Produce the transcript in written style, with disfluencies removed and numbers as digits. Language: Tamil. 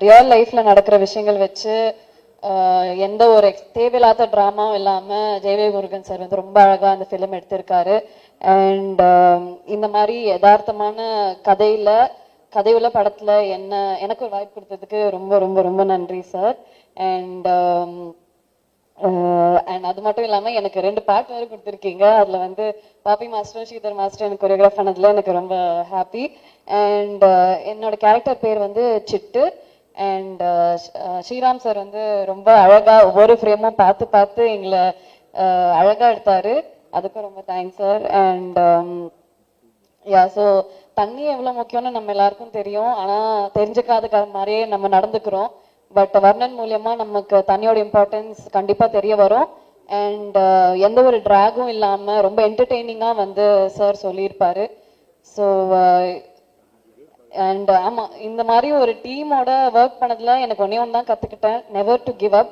ரியல் லைஃப்ல நடக்கிற விஷயங்கள் வச்சு எந்த ஒரு தேவையில்லாத ட்ராமாவும் இல்லாம ஜெயவே முருகன் சார் வந்து ரொம்ப அழகா அந்த ஃபிலிம் எடுத்திருக்காரு. அண்ட் இந்த மாதிரி யதார்த்தமான கதையுள்ள படத்துல எனக்கு ஒரு வாய்ப்பு கொடுத்ததுக்கு ரொம்ப ரொம்ப ரொம்ப நன்றி சார். அண்ட் அண்ட் அது மட்டும் இல்லாம எனக்கு 2 பாட்டு வேறு கொடுத்துருக்கீங்க. அதுல வந்து பாப்பி மாஸ்டரும் ஸ்ரீதர் மாஸ்டர் எனக்கு கொரியோகிராஃப் பண்ணதுல எனக்கு ரொம்ப ஹாப்பி. அண்ட் என்னோட கேரக்டர் பேர் வந்து சிட்டு. அண்ட் ஸ்ரீராம் சார் வந்து ரொம்ப அழகா ஒவ்வொரு ஃப்ரேமும் பார்த்து பார்த்து எங்களை அழகா எடுத்தாரு. அதுக்கும் ரொம்ப thanks sir. And yeah so தண்ணி எவ்வளோ முக்கியம்னு நம்ம எல்லாருக்கும் தெரியும். ஆனால் தெரிஞ்சுக்காத மாதிரியே நம்ம நடந்துக்கிறோம். பட் வர்ணன் மூலியமா நமக்கு தண்ணியோட இம்பார்ட்டன்ஸ் கண்டிப்பா தெரிய வரும். அண்ட் எந்த ஒரு டிராகும் இல்லாம ரொம்ப என்டர்டெய்னிங்கா வந்து சார் சொல்லியிருப்பாரு. ஸோ அண்ட் ஆமா, இந்த மாதிரி ஒரு டீமோட ஒர்க் பண்ணதுல எனக்கு ஒன்னே ஒன்று தான் கத்துக்கிட்டேன், நெவர் டு கிவ் அப்.